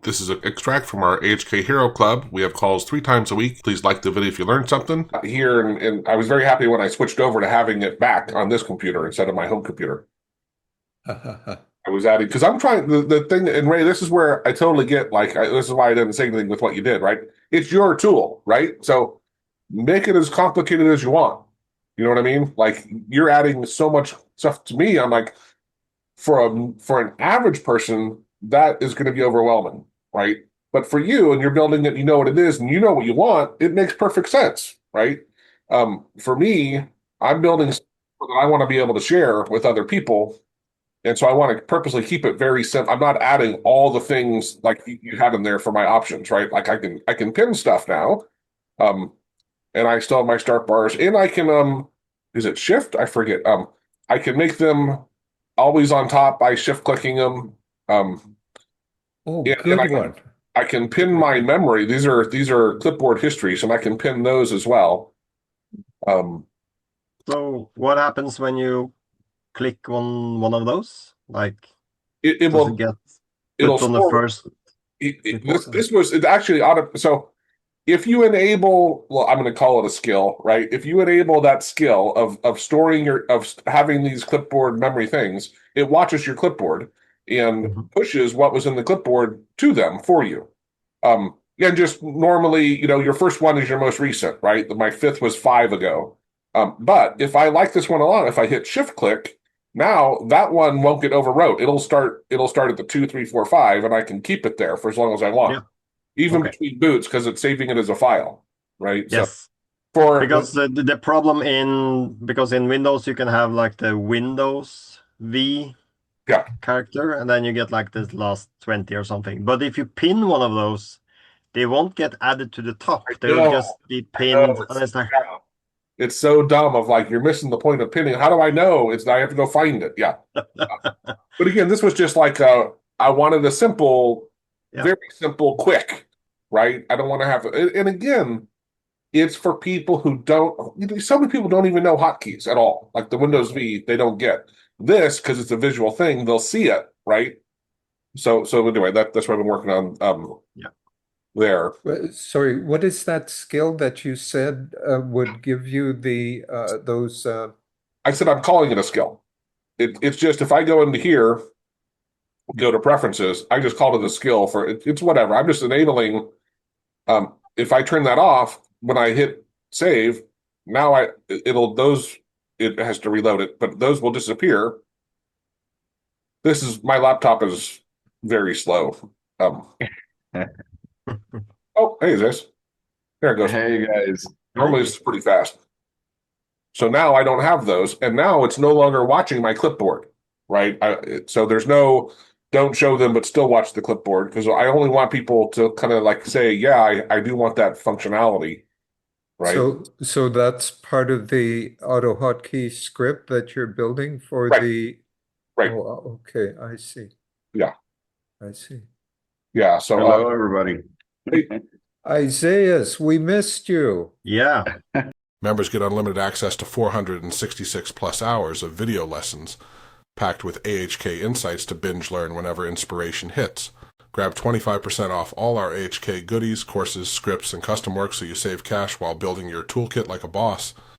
This is an extract from our AHK Hero Club. We have calls 3 times a week. Please like the video if you learned something. Here, and I was very happy when I switched over to having it back on this computer instead of my home computer. I was adding, because I'm trying, the thing, and Ray, this is where I totally get, this is why I didn't say anything with what you did, right? It's your tool, right? So make it as complicated as you want. You know what I mean? Like, you're adding so much stuff to me. I'm like, for an average person, that is going to be overwhelming, right? But for you, and you're building it, you know what it is, and you know what you want, it makes perfect sense, right? For me, I'm building stuff that I want to be able to share with other people, and so I want to purposely keep it very simple. I'm not adding all the things like you had in there for my options, right? Like I can pin stuff now, um, and I still have my start bars, and I can is it shift? I forget. I can make them always on top by shift clicking them. Oh, And good one. I can pin my memory. These are clipboard histories, and I can pin those as well. Um, So what happens when you click on one of those? Like, it does it will get it'll put on the store first report? this was it actually auto. So if you enable, well, I'm going to call it a skill, right? If you enable that skill of storing of having these clipboard memory things, it watches your clipboard and Mhm. pushes what was in the clipboard to them for you. And just normally, your first one is your most recent, right? My fifth was 5 ago. But if I like this one a lot, if I hit shift click, now that one won't get overwrote. It'll start at the 2, 3, 4, 5, and I can keep it there for as long as I want, Yeah. even Okay. between boots, because it's saving it as a file, right? So Yes. for Because the problem in Windows you can have like the Windows V yeah, character and then you get like this last 20 or something. But if you pin one of those, they won't get added to the top. I They will know, just be I know pinned and it's it's like, yeah, it's so dumb of like you're missing the point of pinning. How do I know? I have to go find it. Yeah. But again, this was just like I wanted a simple, yeah. very simple, quick, right? I don't want to have, and again, it's for people who don't, so many people don't even know hotkeys at all. Like the Windows V, they don't get this because it's a visual thing. They'll see it, right? So anyway, that's what I've been working on Yeah. there. Sorry, what is that skill that you said would give you the those I said I'm calling it a skill. It's just if I go into here, go to preferences, I just called it a skill for it's whatever. I'm just enabling. If I turn that off when I hit save, now it has to reload it, but those will disappear. My laptop is very slow. Um, oh, hey, this there it goes. Hey guys. Normally it's pretty fast. So now I don't have those, and now it's no longer watching my clipboard, right? So there's no don't show them, but still watch the clipboard because I only want people to kind of like say, yeah, I do want that functionality, right? so that's part of the AutoHotkey script that you're building for Right, the right. oh okay, I see. Yeah, I see. yeah. So, Hello everybody. Isaias, we missed you. Yeah. members get unlimited access to 466 plus hours of video lessons, packed with AHK insights to binge learn whenever inspiration hits. Grab 25% off all our AHK goodies, courses, scripts, and custom work so you save cash while building your toolkit like a boss.